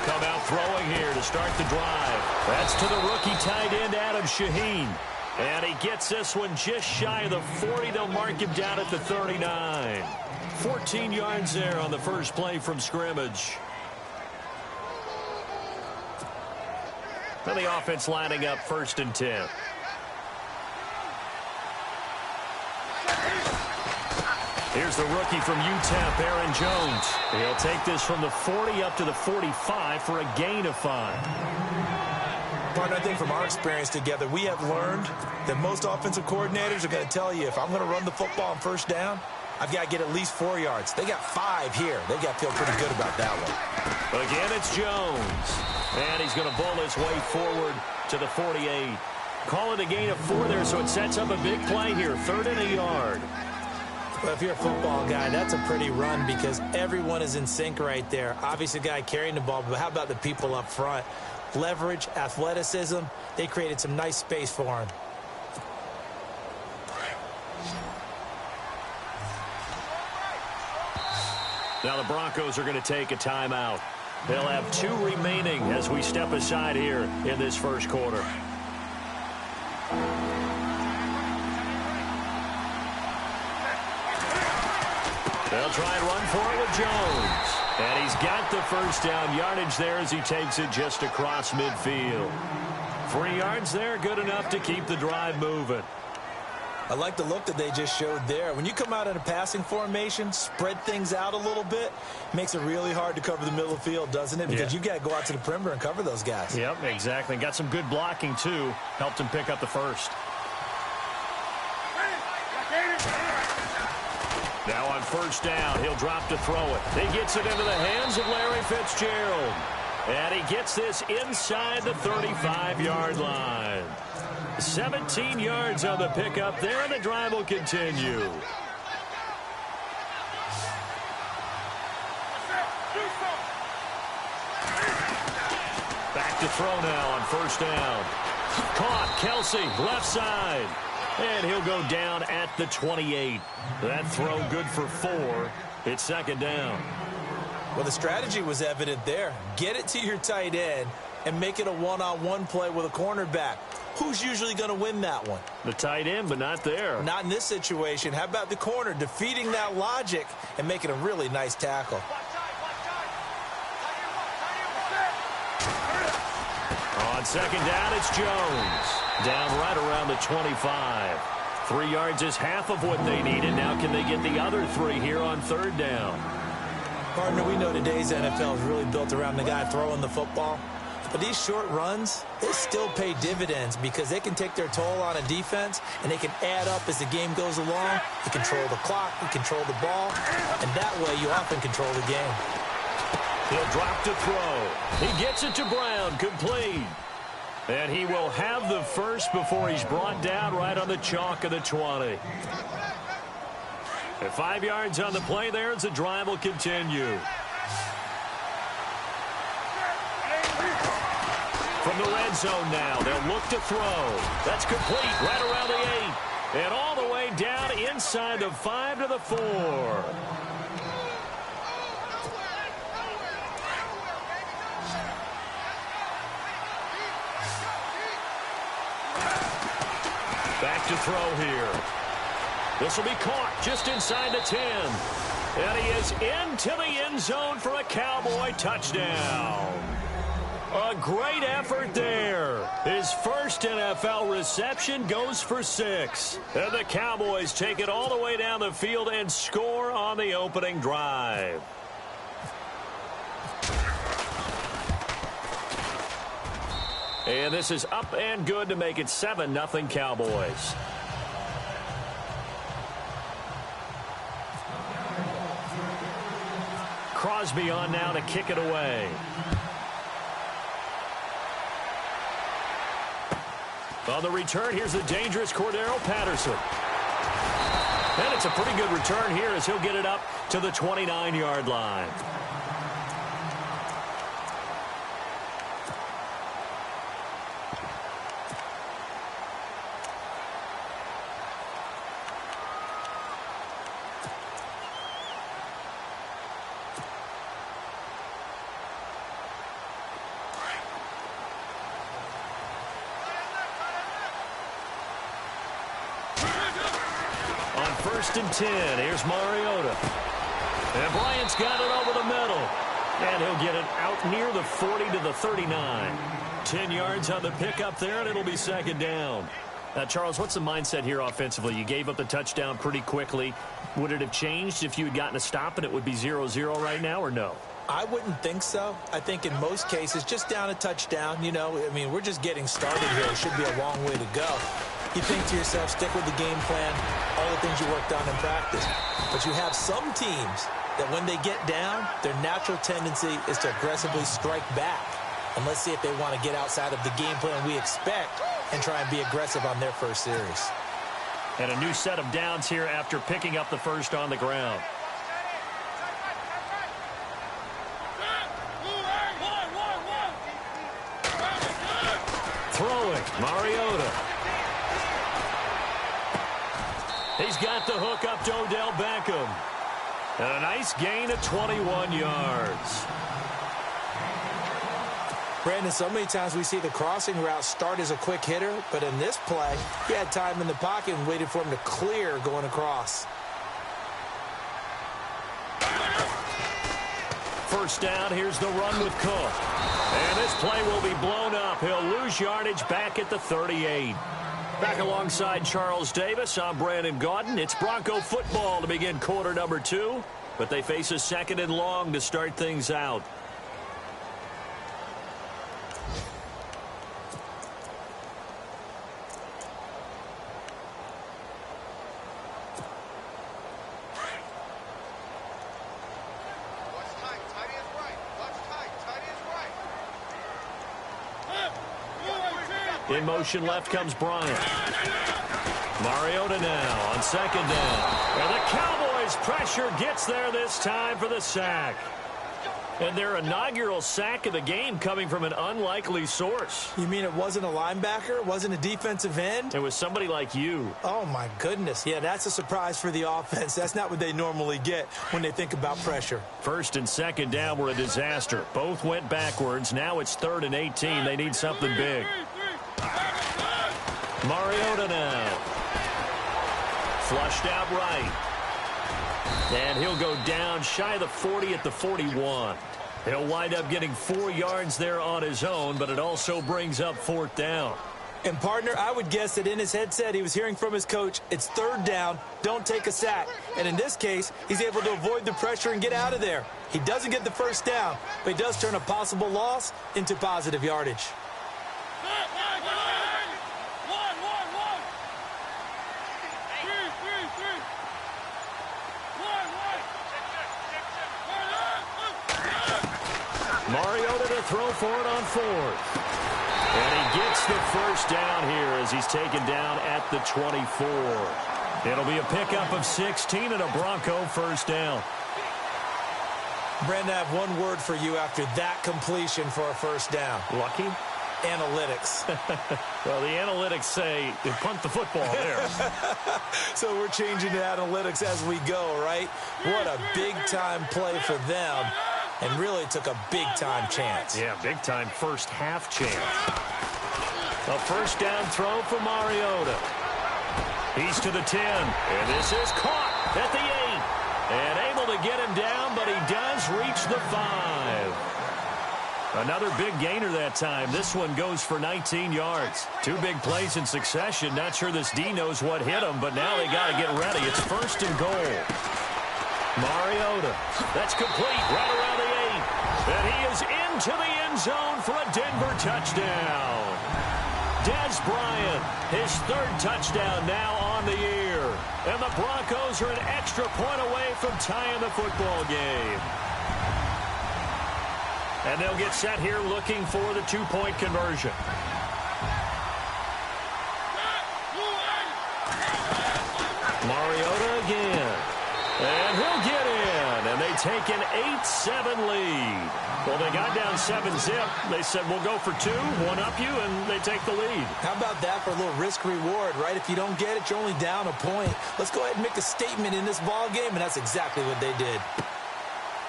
come out throwing here to start the drive. That's to the rookie tight end, Adam Shaheen. And he gets this one just shy of the 40. They'll mark him down at the 39. 14 yards there on the first play from scrimmage. And the offense lining up 1st and 10. Here's the rookie from UTEP, Aaron Jones. He'll take this from the 40 up to the 45 for a gain of 5. Partner, I think from our experience together, we have learned that most offensive coordinators are going to tell you, if I'm going to run the football on 1st down, I've got to get at least 4 yards. They got 5 here. They've got to feel pretty good about that one. Again, it's Jones. And he's going to bowl his way forward to the 48. Call it a gain of 4 there, so it sets up a big play here. 3rd and a yard. Well, if you're a football guy, that's a pretty run because everyone is in sync right there. Obviously, the guy carrying the ball, but how about the people up front? Leverage, athleticism, they created some nice space for him. Now the Broncos are going to take a timeout. They'll have 2 remaining as we step aside here in this first quarter. They'll try and run for it with Jones. And he's got the 1st down yardage there as he takes it just across midfield. 3 yards there, good enough to keep the drive moving. I like the look that they just showed there. When you come out in a passing formation, spread things out a little bit, makes it really hard to cover the middle of the field, doesn't it? Because you've got to go out to the perimeter and cover those guys. Yep, exactly. Got some good blocking, too. Helped him pick up the 1st. Now on 1st down, he'll drop to throw it. He gets it into the hands of Larry Fitzgerald. And he gets this inside the 35-yard line. 17 yards on the pickup there, and the drive will continue. Back to throw now on 1st down. Caught, Kelsey, left side. And he'll go down at the 28. That throw good for 4. It's 2nd down. Well, the strategy was evident there. Get it to your tight end and make it a one-on-one play with a cornerback. Who's usually going to win that one? The tight end, but not there. Not in this situation. How about the corner defeating that logic and making a really nice tackle? On 2nd down, it's Jones. Down right around the 25. 3 yards is half of what they needed. Now can they get the other 3 here on 3rd down? Partner, we know today's NFL is really built around the guy throwing the football. But these short runs, they still pay dividends because they can take their toll on a defense and they can add up as the game goes along. You control the clock, you control the ball, and that way you often control the game. He'll drop to throw. He gets it to Brown, complete. And he will have the 1st before he's brought down right on the chalk of the 20. And 5 yards on the play there as the drive will continue. From the red zone now, they'll look to throw. That's complete right around the 8. And all the way down inside the 5 to the 4. Back to throw here. This will be caught just inside the 10. And he is into the end zone for a Cowboy touchdown. A great effort there. His 1st NFL reception goes for 6. And the Cowboys take it all the way down the field and score on the opening drive. And this is up and good to make it 7-0 Cowboys. Crosby on now to kick it away. On the return, here's the dangerous Cordero Patterson. And it's a pretty good return here as he'll get it up to the 29-yard line. 1st and 10. Here's Mariota. And Bryant's got it over the middle. And he'll get it out near the 40 to the 39. 10 yards on the pickup there, and it'll be 2nd down. Now, Charles, what's the mindset here offensively? You gave up the touchdown pretty quickly. Would it have changed if you had gotten a stop and it would be 0-0 right now, or no? I wouldn't think so. I think in most cases, just down a touchdown, you know, I mean, we're just getting started here. It should be a long way to go. You think to yourself, stick with the game plan, all the things you worked on in practice. But you have some teams that when they get down, their natural tendency is to aggressively strike back. And let's see if they want to get outside of the game plan we expect and try and be aggressive on their first series. And a new set of downs here after picking up the first on the ground. Throwing, Mariota. He's got the hook up to Odell Beckham. And a nice gain of 21 yards. Brandon, so many times we see the crossing route start as a quick hitter, but in this play, he had time in the pocket and waited for him to clear going across. 1st down, here's the run with Cook. And this play will be blown up. He'll lose yardage back at the 38. Back alongside Charles Davis, I'm Brandon Gaudin. It's Bronco football to begin quarter number 2, but they face a 2nd and long to start things out. In motion left comes Bryant. Mariota now on 2nd down. And the Cowboys pressure gets there this time for the sack. And their inaugural sack of the game coming from an unlikely source. You mean it wasn't a linebacker? It wasn't a defensive end? It was somebody like you. Oh, my goodness. Yeah, that's a surprise for the offense. That's not what they normally get when they think about pressure. 1st and 2nd down were a disaster. Both went backwards. Now it's 3rd and 18. They need something big. Mariota now. Flushed out right. And he'll go down shy of the 40 at the 41. He'll wind up getting 4 yards there on his own, but it also brings up 4th down. And, partner, I would guess that in his headset he was hearing from his coach, it's 3rd down, don't take a sack. And in this case, he's able to avoid the pressure and get out of there. He doesn't get the 1st down, but he does turn a possible loss into positive yardage. Mariota to throw for it on 4th. And he gets the 1st down here as he's taken down at the 24. It'll be a pickup of 16 and a Bronco 1st down. Brandon, I have one word for you after that completion for a 1st down. Lucky? Analytics. Well, the analytics say punt the football there. So we're changing to analytics as we go, right? What a big-time play for them. And really took a big-time chance. Yeah, big-time first half chance. A 1st down throw for Mariota. He's to the 10. And this is caught at the 8. And able to get him down, but he does reach the 5. Another big gainer that time. This one goes for 19 yards. 2 big plays in succession. Not sure this D knows what hit him, but now they got to get ready. It's 1st and goal. Mariota. That's complete right around the 8. And he is into the end zone for a Denver touchdown. Dez Bryant, his 3rd touchdown now on the year. And the Broncos are an extra point away from tying the football game. And they'll get set here looking for the 2-point conversion. Mariota again. And he'll get in. And they take an 8-7 lead. Well, they got down 7-zip. They said, we'll go for 2, one up you, and they take the lead. How about that for a little risk-reward, right? If you don't get it, you're only down a point. Let's go ahead and make a statement in this ball game, and that's exactly what they did.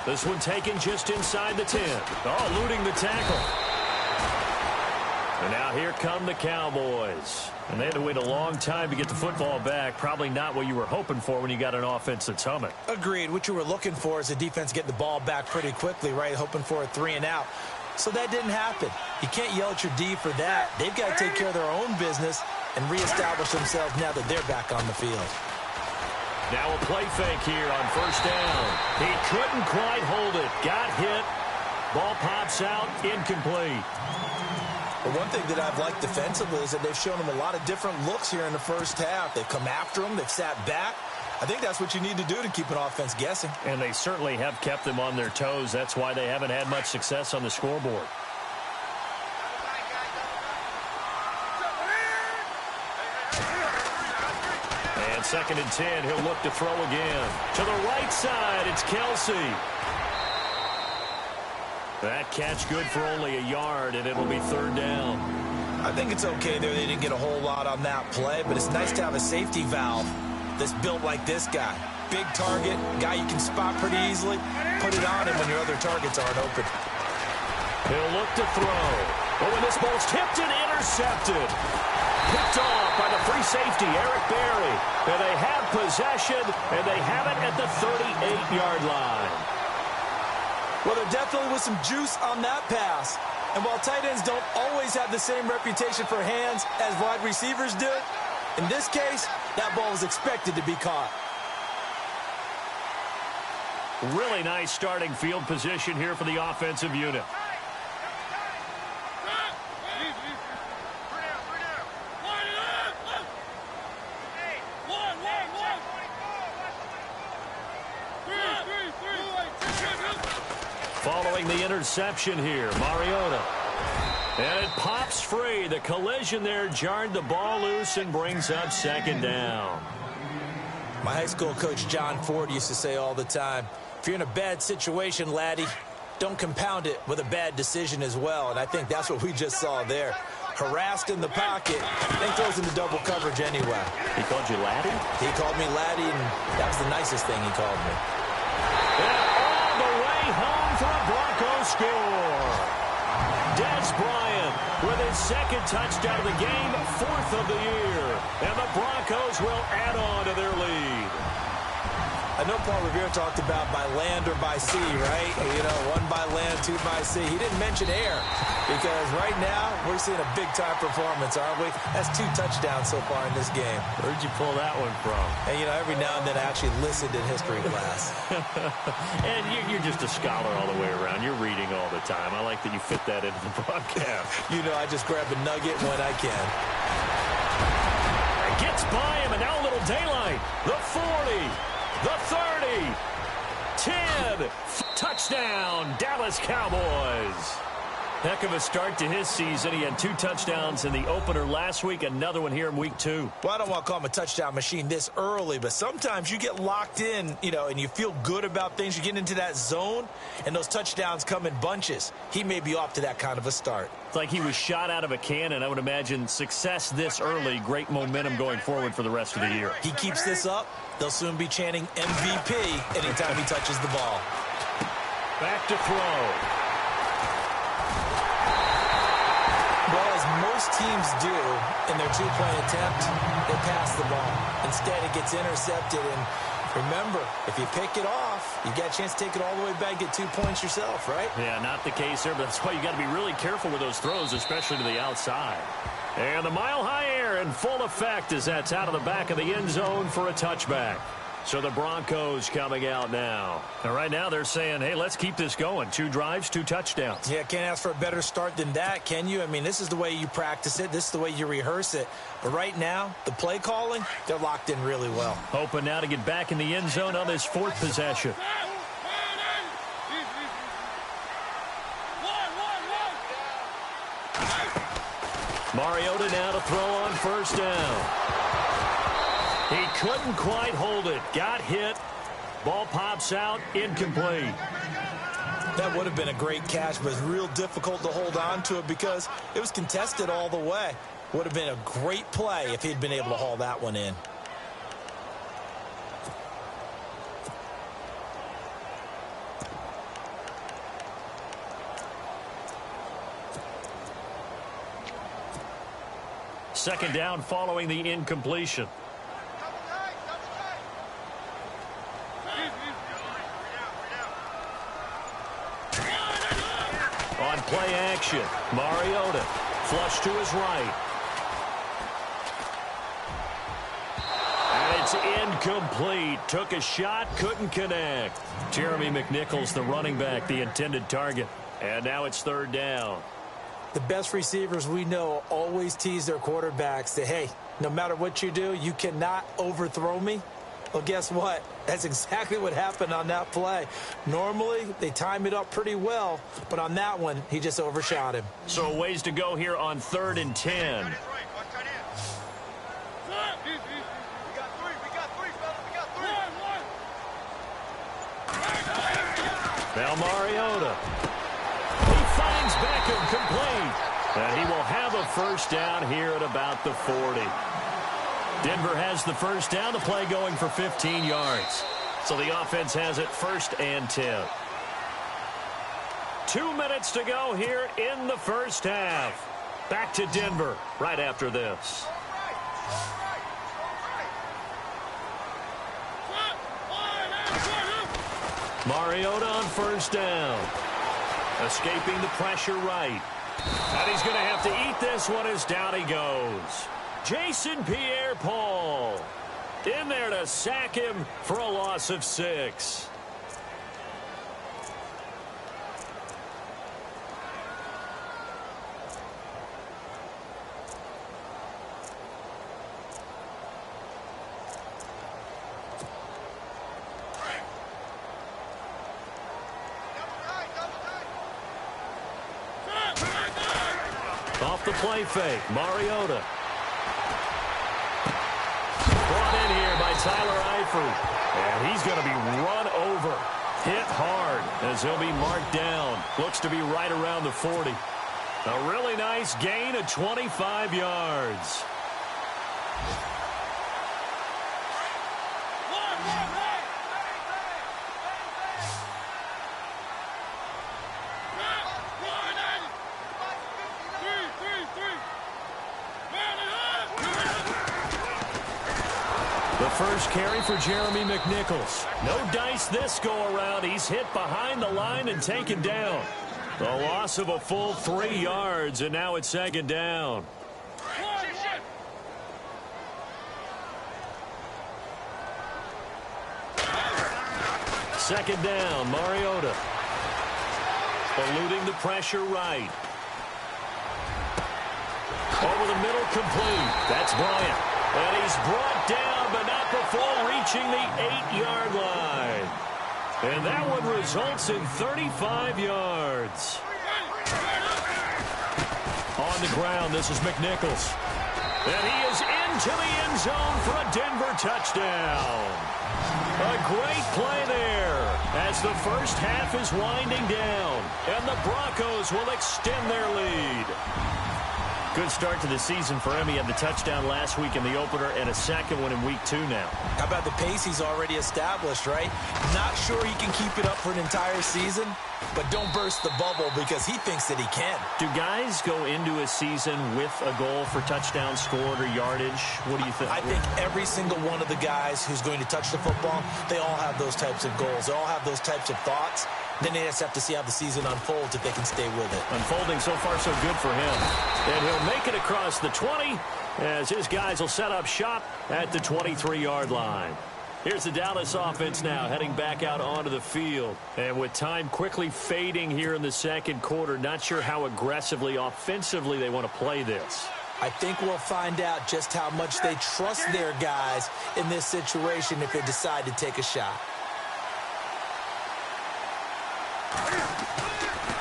This one taken just inside the 10. Oh, eluding the tackle. And now here come the Cowboys. And they had to wait a long time to get the football back. Probably not what you were hoping for when you got an offense that's humming. Agreed. What you were looking for is the defense getting the ball back pretty quickly, right? Hoping for a 3-and-out. So that didn't happen. You can't yell at your D for that. They've got to take care of their own business and reestablish themselves now that they're back on the field. Now a play fake here on first down. He couldn't quite hold it. Got hit. Ball pops out. Incomplete. But one thing that I've liked defensively is that they've shown them a lot of different looks here in the first half. They've come after them. They've sat back. I think that's what you need to do to keep an offense guessing. And they certainly have kept them on their toes. That's why they haven't had much success on the scoreboard. And 2nd and 10, he'll look to throw again. To the right side, it's Kelsey. That catch good for only a yard, and it'll be 3rd down. I think it's okay there. They didn't get a whole lot on that play, but it's nice to have a safety valve that's built like this guy. Big target, guy you can spot pretty easily. Put it on him when your other targets aren't open. He'll look to throw. Oh, and this ball's tipped and intercepted. Picked off by the free safety, Eric Berry. And they have possession, and they have it at the 38-yard line. Well, there definitely was some juice on that pass. And while tight ends don't always have the same reputation for hands as wide receivers do, in this case, that ball was expected to be caught. Really nice starting field position here for the offensive unit. Following the interception here, Mariota. And it pops free. The collision there jarred the ball loose and brings up 2nd down. My high school coach, John Ford, used to say all the time, if you're in a bad situation, laddie, don't compound it with a bad decision as well. And I think that's what we just saw there. Harassed in the pocket, then throws into double coverage anyway. He called you laddie? He called me laddie, and that was the nicest thing he called me. And all the way home for a Broncos score. Des Bryant with his 2nd touchdown of the game, 4th of the year. And the Broncos will add on to their lead. I know Paul Revere talked about by land or by sea, right? You know, 1 by land, 2 by sea. He didn't mention air because right now we're seeing a big-time performance, aren't we? That's 2 touchdowns so far in this game. Where'd you pull that one from? And, you know, every now and then I actually listened in history class. And you're just a scholar all the way around. You're reading all the time. I like that you fit that into the broadcast. You know, I just grab a nugget when I can. Gets by him, and now a little daylight. The 40. The 30, 10, touchdown, Dallas Cowboys. Heck of a start to his season. He had 2 touchdowns in the opener last week, another one here in week 2. Well, I don't want to call him a touchdown machine this early, but sometimes you get locked in, you know, and you feel good about things. You get into that zone, and those touchdowns come in bunches. He may be off to that kind of a start. It's like he was shot out of a cannon. I would imagine success this early, great momentum going forward for the rest of the year. He keeps this up, they'll soon be chanting MVP anytime he touches the ball. Back to throw. Well, as most teams do in their 2-point attempt, they pass the ball. Instead, it gets intercepted. And remember, if you pick it off, you got a chance to take it all the way back, get 2 points yourself, right? Yeah, not the case there, but that's why you got to be really careful with those throws, especially to the outside. And the mile-high air in full effect as that's out of the back of the end zone for a touchback. So the Broncos coming out now. And right now they're saying, hey, let's keep this going. 2 drives, 2 touchdowns. Yeah, can't ask for a better start than that, can you? I mean, this is the way you practice it. This is the way you rehearse it. But right now, the play calling, they're locked in really well. Hoping now to get back in the end zone on this 4th possession. Mariota now to throw on first down. He couldn't quite hold it. Got hit. Ball pops out. Incomplete. That would have been a great catch, but it's real difficult to hold on to it because it was contested all the way. Would have been a great play if he'd been able to haul that one in. second down following the incompletion. On play action, Mariota, flush to his right. And it's incomplete. Took a shot, couldn't connect. Jeremy McNichols, the running back, the intended target. And now it's third down. The best receivers we know always tease their quarterbacks that, hey, no matter what you do, you cannot overthrow me. Well, guess what? That's exactly what happened on that play. Normally, they time it up pretty well, but on that one, he just overshot him. So ways to go here on 3rd and 10. Now Mariota. He finds Beckham complete. And he will have a first down here at about the 40. Denver has the first down, the play going for 15 yards. So the offense has it 1st and 10. 2 minutes to go here in the first half. Back to Denver right after this. Mariota on first down. Escaping the pressure right. And he's going to have to eat this one as down he goes. Jason Pierre-Paul in there to sack him for a loss of 6. Off the play fake, Mariota. Brought in here by Tyler Eifert. And he's going to be run over. Hit hard as he'll be marked down. Looks to be right around the 40. A really nice gain of 25 yards. The first carry for Jeremy McNichols. No dice this go-around. He's hit behind the line and taken down. A loss of a full 3 yards, and now it's second down. Second down, Mariota. Eluding the pressure right. Over the middle, complete. That's Bryant. And he's brought down, but not before reaching the 8-yard line. And that one results in 35 yards. On the ground, this is McNichols. And he is into the end zone for a Denver touchdown. A great play there as the first half is winding down. And the Broncos will extend their lead. Good start to the season for him. He had the touchdown last week in the opener and a second one in week 2 now. How about the pace he's already established, right? Not sure he can keep it up for an entire season, but don't burst the bubble because he thinks that he can. Do guys go into a season with a goal for touchdown scored or yardage? What do you think? I think every single one of the guys who's going to touch the football, they all have those types of goals. They all have those types of thoughts. Then they just have to see how the season unfolds if they can stay with it. Unfolding so far so good for him. And he'll make it across the 20 as his guys will set up shop at the 23-yard line. Here's the Dallas offense now heading back out onto the field. And with time quickly fading here in the second quarter, not sure how aggressively, offensively they want to play this. I think we'll find out just how much they trust their guys in this situation if they decide to take a shot.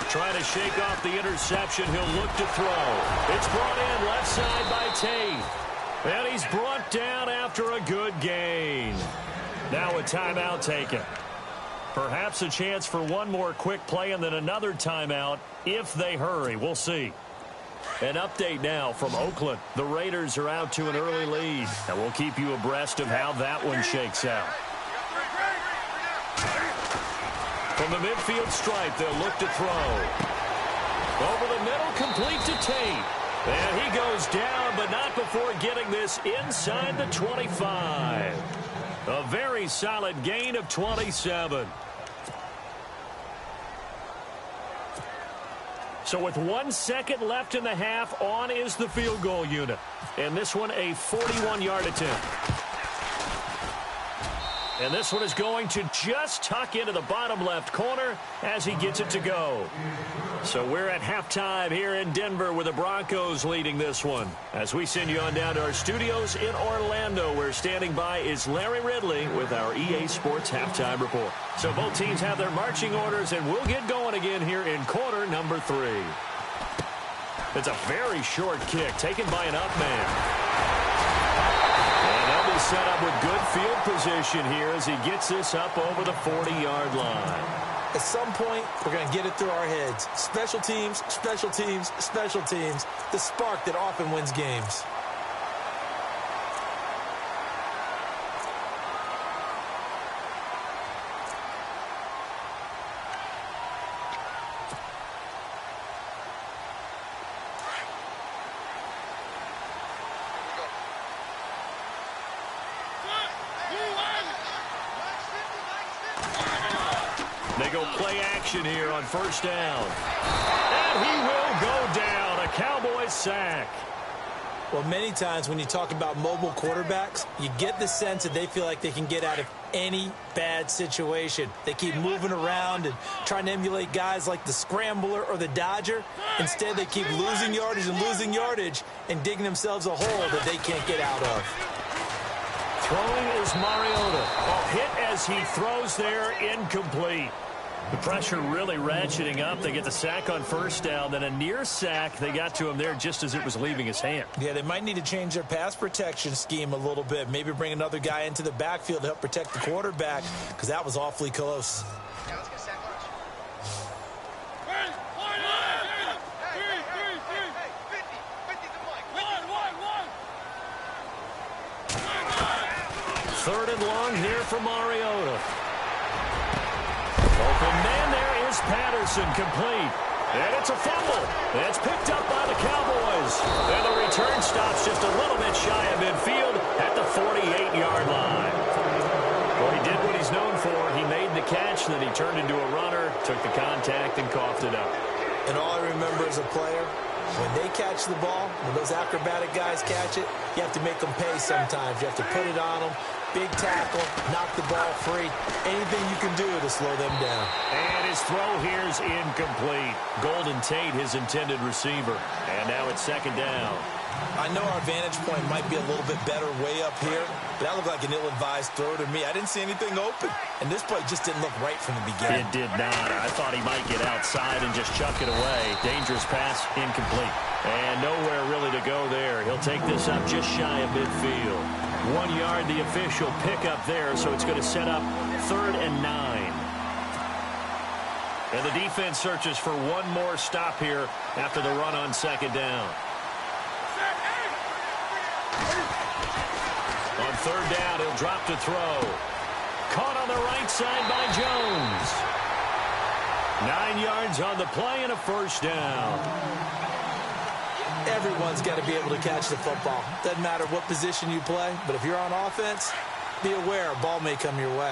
Trying to shake off the interception. He'll look to throw. It's brought in left side by Tate. And he's brought down after a good gain. Now a timeout taken. Perhaps a chance for one more quick play and then another timeout if they hurry. We'll see. An update now from Oakland. The Raiders are out to an early lead. And we'll keep you abreast of how that one shakes out. From the midfield stripe, they'll look to throw. Over the middle, complete to Tate. And he goes down, but not before getting this inside the 25. A very solid gain of 27. So with 1 second left in the half, on is the field goal unit. And this one a 41-yard attempt. And this one is going to just tuck into the bottom left corner as he gets it to go. So we're at halftime here in Denver with the Broncos leading this one. As we send you on down to our studios in Orlando, where standing by is Larry Ridley with our EA Sports Halftime Report. So both teams have their marching orders, and we'll get going again here in quarter number 3. It's a very short kick taken by an up man. And they'll be set up with good field position here as he gets this up over the 40-yard line. At some point, we're going to get it through our heads. Special teams, special teams, special teams. The spark that often wins games. They go play action here on first down. And he will go down. A Cowboys sack. Well, many times when you talk about mobile quarterbacks, you get the sense that they feel like they can get out of any bad situation. They keep moving around and trying to emulate guys like the Scrambler or the Dodger. Instead, they keep losing yardage and digging themselves a hole that they can't get out of. Throwing is Mariota. A hit as he throws there, incomplete. The pressure really ratcheting up. They get the sack on first down, then a near sack. They got to him there just as it was leaving his hand. Yeah, they might need to change their pass protection scheme a little bit. Maybe bring another guy into the backfield to help protect the quarterback, because that was awfully close. Yeah, let's get sack lunch. Third and long here for Mariota. Open man there is Patterson, complete. And it's a fumble. It's picked up by the Cowboys. And the return stops just a little bit shy of midfield at the 48-yard line. Well, he did what he's known for. He made the catch, then he turned into a runner, took the contact, and coughed it up. And all I remember as a player, when they catch the ball, when those acrobatic guys catch it, you have to make them pay sometimes. You have to put it on them. Big tackle, knock the ball free. Anything you can do to slow them down. And his throw here is incomplete. Golden Tate, his intended receiver. And now it's second down. I know our vantage point might be a little bit better way up here, but that looked like an ill-advised throw to me. I didn't see anything open, and this play just didn't look right from the beginning. It did not. I thought he might get outside and just chuck it away. Dangerous pass, incomplete. And nowhere really to go there. He'll take this up just shy of midfield. 1 yard, the official pickup there, so it's going to set up 3rd and 9. And the defense searches for one more stop here after the run on second down. On third down, he'll drop to throw. Caught on the right side by Jones. 9 yards on the play and a first down. Everyone's got to be able to catch the football. Doesn't matter what position you play, but if you're on offense, be aware a ball may come your way.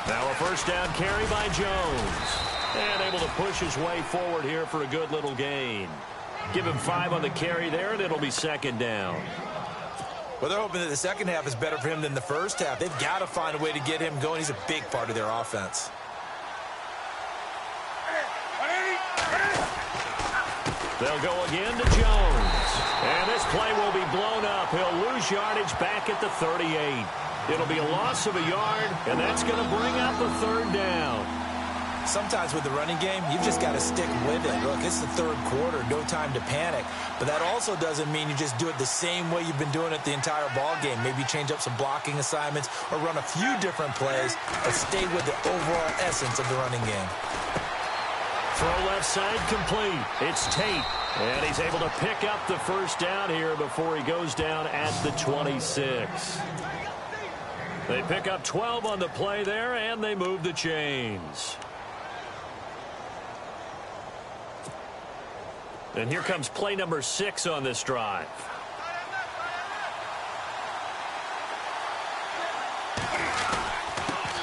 Now a first down carry by Jones. And able to push his way forward here for a good little gain. Give him 5 on the carry there, and it'll be second down. Well, they're hoping that the second half is better for him than the first half. They've got to find a way to get him going. He's a big part of their offense. They'll go again to Jones. And this play will be blown up. He'll lose yardage back at the 38. It'll be a loss of a yard, and that's going to bring up a third down. Sometimes with the running game, you've just got to stick with it. Look, it's the third quarter, no time to panic. But that also doesn't mean you just do it the same way you've been doing it the entire ball game. Maybe change up some blocking assignments or run a few different plays, but stay with the overall essence of the running game. Throw left side complete. It's Tate. And he's able to pick up the first down here before he goes down at the 26. They pick up 12 on the play there, and they move the chains. And here comes play number 6 on this drive.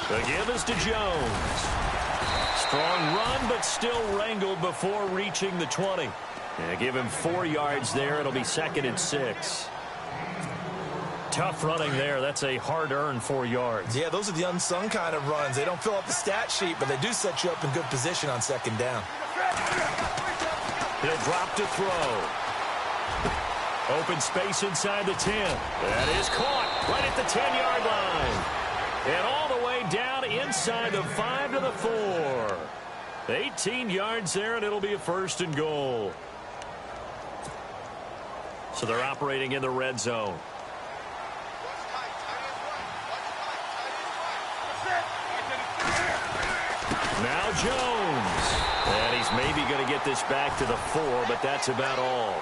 The give is to Jones. Strong run, but still wrangled before reaching the 20. Yeah, give him 4 yards there. It'll be 2nd and 6. Tough running there. That's a hard-earned 4 yards. Yeah, those are the unsung kind of runs. They don't fill up the stat sheet, but they do set you up in good position on 2nd down. He'll drop to throw. Open space inside the 10. That is caught right at the 10-yard line. And all the way down inside the 5 to the 4. 18 yards there, and it'll be a 1st and goal. So they're operating in the red zone. Now Jones. And he's maybe going to get this back to the 4, but that's about all.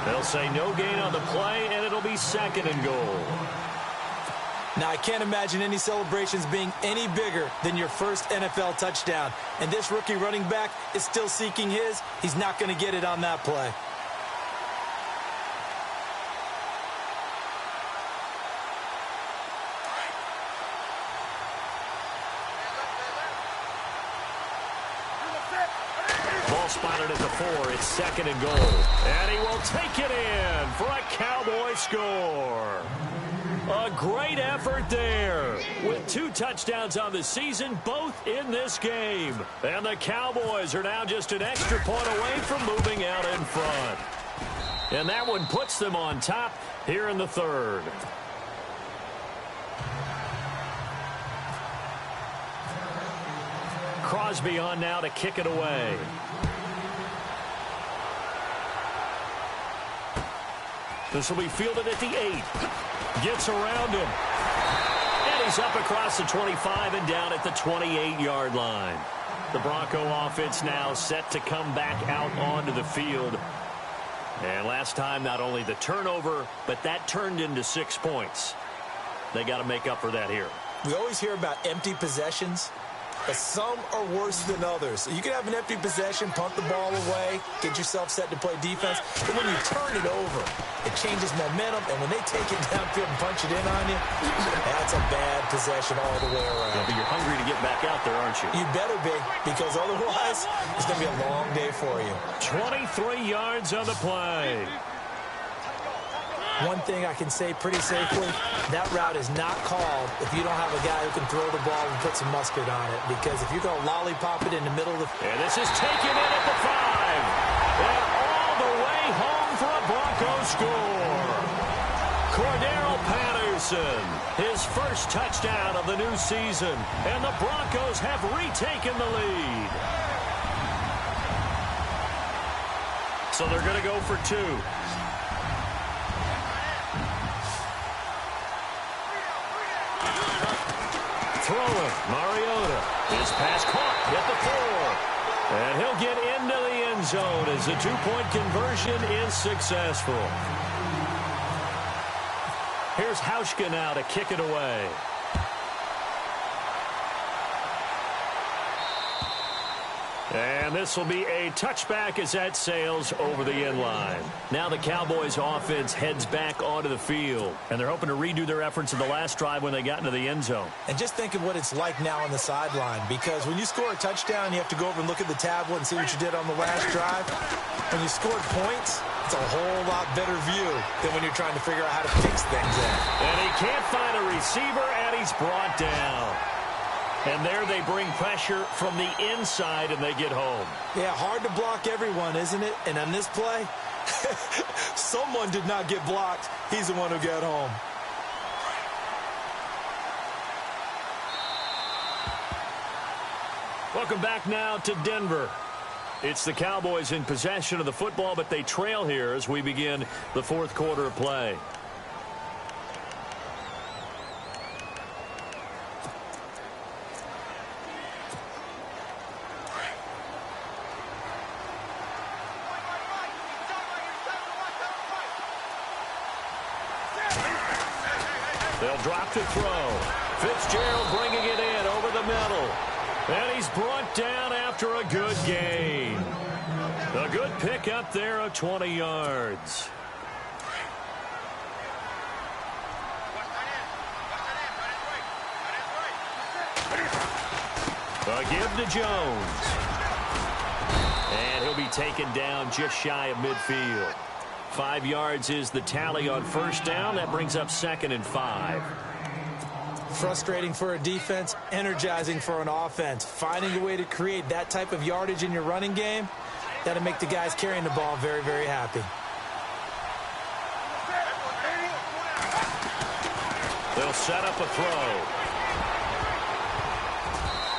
They'll say no gain on the play, and it'll be 2nd and goal. Now, I can't imagine any celebrations being any bigger than your first NFL touchdown. And this rookie running back is still seeking his. He's not going to get it on that play. Ball spotted at the 4. It's 2nd and goal. And he will take it in for a Cowboy score. A great effort there with 2 touchdowns on the season, both in this game. And the Cowboys are now just an extra point away from moving out in front. And that one puts them on top here in the 3rd. Crosby on now to kick it away. This will be fielded at the 8. Gets around him. And he's up across the 25 and down at the 28-yard line. The Bronco offense now set to come back out onto the field. And last time, not only the turnover, but that turned into 6 points. They got to make up for that here. We always hear about empty possessions, but some are worse than others. You can have an empty possession, punt the ball away, get yourself set to play defense. But when you turn it over, it changes momentum. And when they take it downfield and punch it in on you, that's a bad possession all the way around. Yeah, but you're hungry to get back out there, aren't you? You better be, because otherwise it's going to be a long day for you. 23 yards on the play. One thing I can say pretty safely, that route is not called if you don't have a guy who can throw the ball and put some mustard on it. Because if you're going to lollipop it in the middle of the... And this is taken in at the 5. And all the way home for a Bronco score. Cordero Patterson, his first touchdown of the new season. And the Broncos have retaken the lead. So they're going to go for 2. Throwing, Mariota. His pass caught at the 4. And he'll get into the end zone as the 2-point conversion is successful. Here's Hauschka now to kick it away. And this will be a touchback as that sails over the end line. Now the Cowboys offense heads back onto the field. And they're hoping to redo their efforts in the last drive when they got into the end zone. And just think of what it's like now on the sideline. Because when you score a touchdown, you have to go over and look at the tablet and see what you did on the last drive. When you scored points, it's a whole lot better view than when you're trying to figure out how to fix things in. And he can't find a receiver, and he's brought down. And there they bring pressure from the inside, and they get home. Yeah, hard to block everyone, isn't it? And on this play, someone did not get blocked. He's the one who got home. Welcome back now to Denver. It's the Cowboys in possession of the football, but they trail here as we begin the 4th quarter of play. They'll drop to throw. Fitzgerald bringing it in over the middle. And he's brought down after a good gain. A good pickup there of 20 yards. A give to Jones. And he'll be taken down just shy of midfield. 5 yards is the tally on first down. That brings up 2nd and 5. Frustrating for a defense, energizing for an offense. Finding a way to create that type of yardage in your running game, that'll make the guys carrying the ball very, very happy. They'll set up a throw.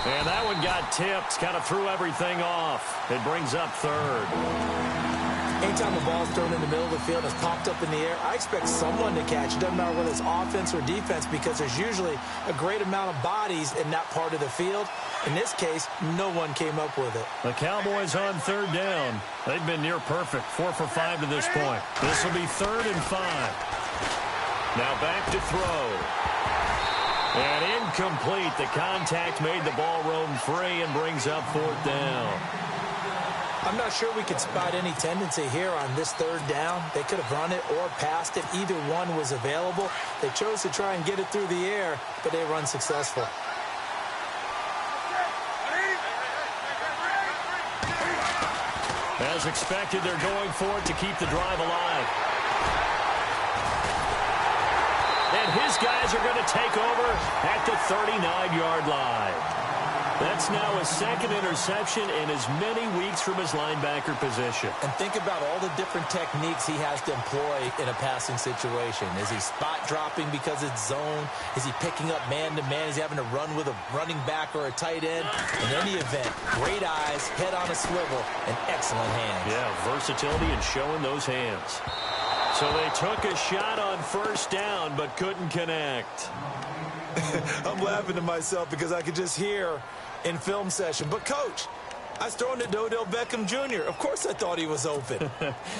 And that one got tipped, kind of threw everything off. It brings up 3rd. Anytime a ball's thrown in the middle of the field and it's popped up in the air, I expect someone to catch. It doesn't matter whether it's offense or defense, because there's usually a great amount of bodies in that part of the field. In this case, no one came up with it. The Cowboys on 3rd down. They've been near perfect, 4 for 5 to this point. This will be 3rd and 5. Now back to throw. And incomplete. The contact made the ball roam free and brings up 4th down. I'm not sure we could spot any tendency here on this 3rd down. They could have run it or passed it. Either one was available. They chose to try and get it through the air, but they were unsuccessful. As expected, they're going for it to keep the drive alive. And his guys are going to take over at the 39-yard line. That's now his 2nd interception in as many weeks from his linebacker position. And think about all the different techniques he has to employ in a passing situation. Is he spot dropping because it's zone? Is he picking up man-to-man? Is he having to run with a running back or a tight end? In any event, great eyes, head on a swivel, and excellent hands. Yeah, versatility and showing those hands. So they took a shot on first down, but couldn't connect. I'm laughing to myself because I could just hear in film session, but coach, I was throwing to Odell Beckham Jr. Of course I thought he was open.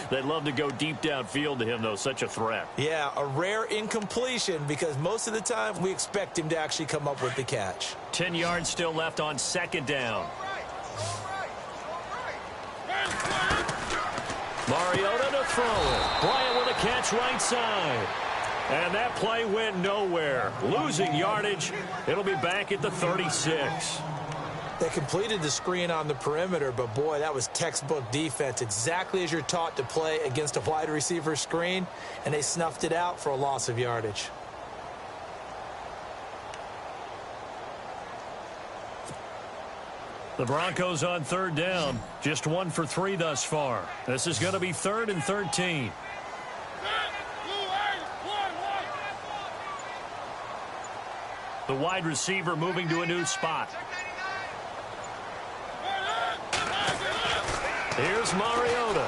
They'd love to go deep downfield to him, though. Such a threat. Yeah, a rare incompletion because most of the time we expect him to actually come up with the catch. 10 yards still left on 2nd down. Mariota to throw it. Bryant with a catch right side. And that play went nowhere. Losing yardage. It'll be back at the 36. They completed the screen on the perimeter, but boy, that was textbook defense. Exactly as you're taught to play against a wide receiver screen, and they snuffed it out for a loss of yardage. The Broncos on 3rd down. Just 1 for 3 thus far. This is going to be 3rd and 13. The wide receiver moving to a new spot. Here's Mariota.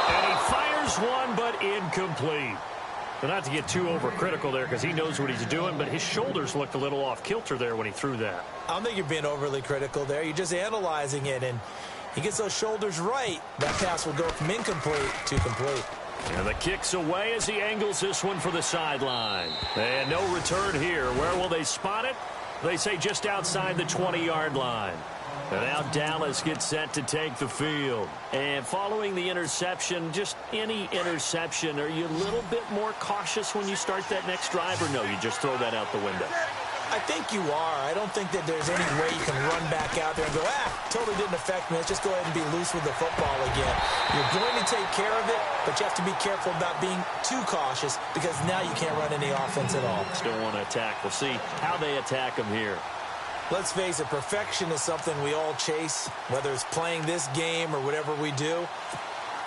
And he fires one, but incomplete. But not to get too overcritical there because he knows what he's doing, but his shoulders looked a little off kilter there when he threw that. I don't think you're being overly critical there. You're just analyzing it, and he gets those shoulders right. That pass will go from incomplete to complete. And the kick's away as he angles this one for the sideline. And no return here. Where will they spot it? They say just outside the 20-yard line. And now Dallas gets set to take the field. And following the interception, just any interception, are you a little bit more cautious when you start that next drive, or no, you just throw that out the window? I think you are. I don't think that there's any way you can run back out there and go, totally didn't affect me. Let's just go ahead and be loose with the football again. You're going to take care of it, but you have to be careful about being too cautious because now you can't run any offense at all. Still want to attack. We'll see how they attack them here. Let's face it, perfection is something we all chase, whether it's playing this game or whatever we do.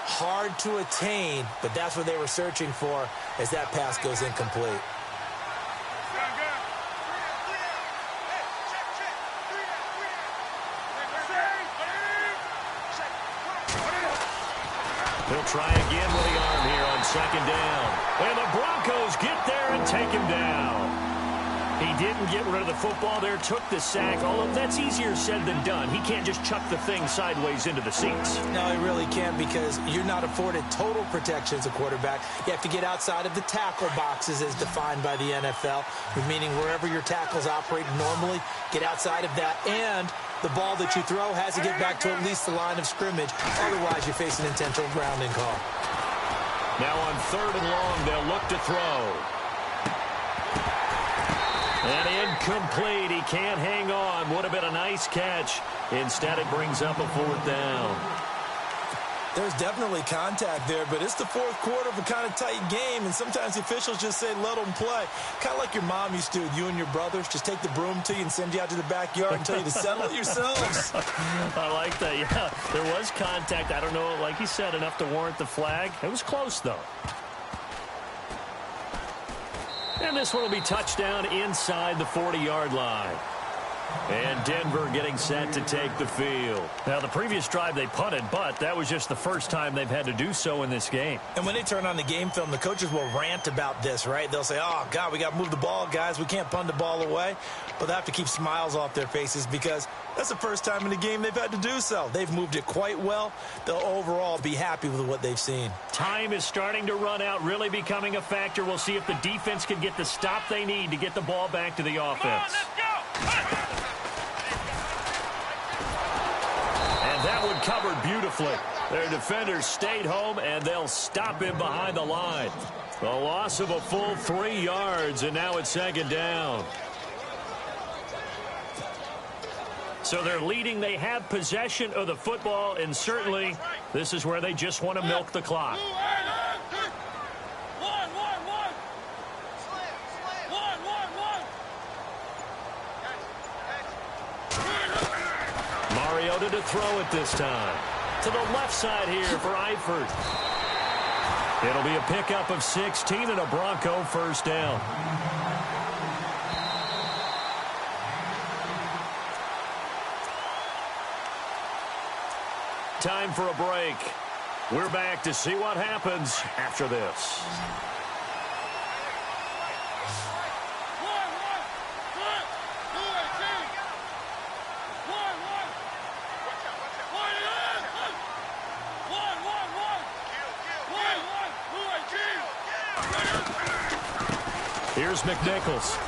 Hard to attain, but that's what they were searching for as that pass goes incomplete. He'll try again with the arm here on 2nd down. And the Broncos get there and take him down. He didn't get rid of the football there, took the sack, although that's easier said than done. He can't just chuck the thing sideways into the seats. No, he really can't because you're not afforded total protection as a quarterback. You have to get outside of the tackle boxes as defined by the NFL, meaning wherever your tackles operate normally, get outside of that, and The ball that you throw has to get back to at least the line of scrimmage. Otherwise, you face an intentional grounding call. Now on 3rd and long, they'll look to throw. And incomplete. He can't hang on. Would have been a nice catch. Instead, it brings up a 4th down. There's definitely contact there, but it's the 4th quarter of a kind of tight game, and sometimes the officials just say, let them play. Kind of like your mom used to with you and your brothers. Just take the broom to you and send you out to the backyard and tell you to settle it yourselves. I like that, yeah. There was contact. I don't know, like you said, enough to warrant the flag. It was close, though. And this one will be touchdown inside the 40-yard line. And Denver getting set to take the field. Now, the previous drive they punted, but that was just the first time they've had to do so in this game. And when they turn on the game film, the coaches will rant about this, right? They'll say, oh, God, we got to move the ball, guys. We can't punt the ball away. But they have to keep smiles off their faces because that's the first time in the game they've had to do so. They've moved it quite well. They'll overall be happy with what they've seen. Time is starting to run out, really becoming a factor. We'll see if the defense can get the stop they need to get the ball back to the offense. And that one covered beautifully. Their defenders stayed home, and they'll stop him behind the line. The loss of a full 3 yards, and now it's 2nd down. So they're leading. They have possession of the football, and certainly this is where they just want to milk the clock. Mariota to throw it this time. To the left side here for Eifert. It'll be a pickup of 16 and a Bronco 1st down. Time for a break. We're back to see what happens after this. Here's McNichols.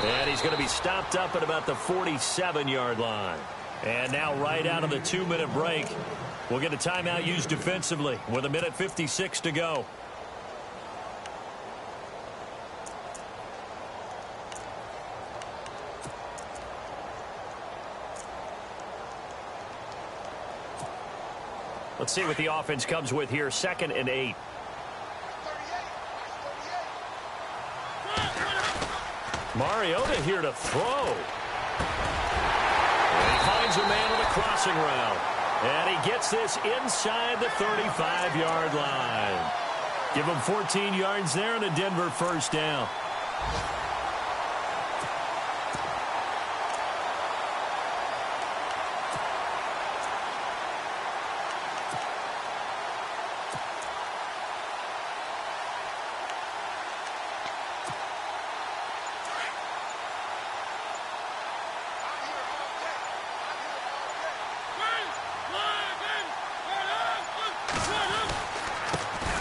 And he's going to be stopped up at about the 47-yard line. And now right out of the 2-minute break, we'll get a timeout used defensively with 1:56 to go. Let's see what the offense comes with here. 2nd and 8. Mariota here to throw. And he finds a man on the crossing route. And he gets this inside the 35-yard line. Give him 14 yards there and a Denver 1st down.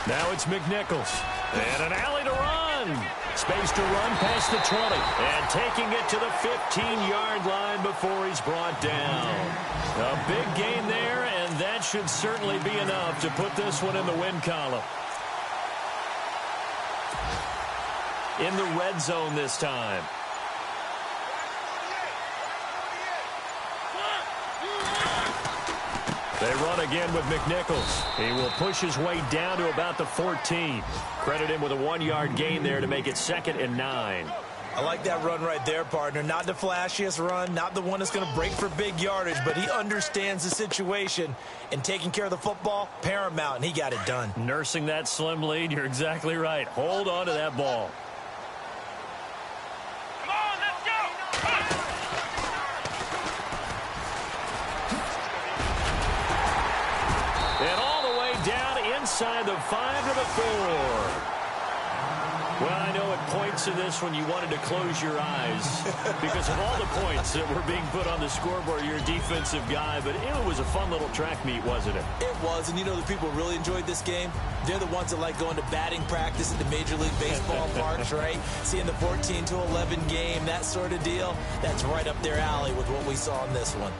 Now it's McNichols. And an alley to run. Space to run past the 20. And taking it to the 15-yard line before he's brought down. A big gain there, and that should certainly be enough to put this one in the win column. In the red zone this time. They run again with McNichols. He will push his way down to about the 14. Credit him with a 1-yard gain there to make it 2nd and 9. I like that run right there, partner. Not the flashiest run, not the one that's going to break for big yardage, but he understands the situation, and taking care of the football, paramount, and he got it done. Nursing that slim lead, you're exactly right. Hold on to that ball. And all the way down inside the 5 to the 4. Well, I know at points in this one you wanted to close your eyes because of all the points that were being put on the scoreboard. You're a defensive guy, but it was a fun little track meet, wasn't it? It was, and you know the people really enjoyed this game? They're the ones that like going to batting practice at the Major League Baseball parks, right? Seeing the 14-11 game, that sort of deal. That's right up their alley with what we saw in this one.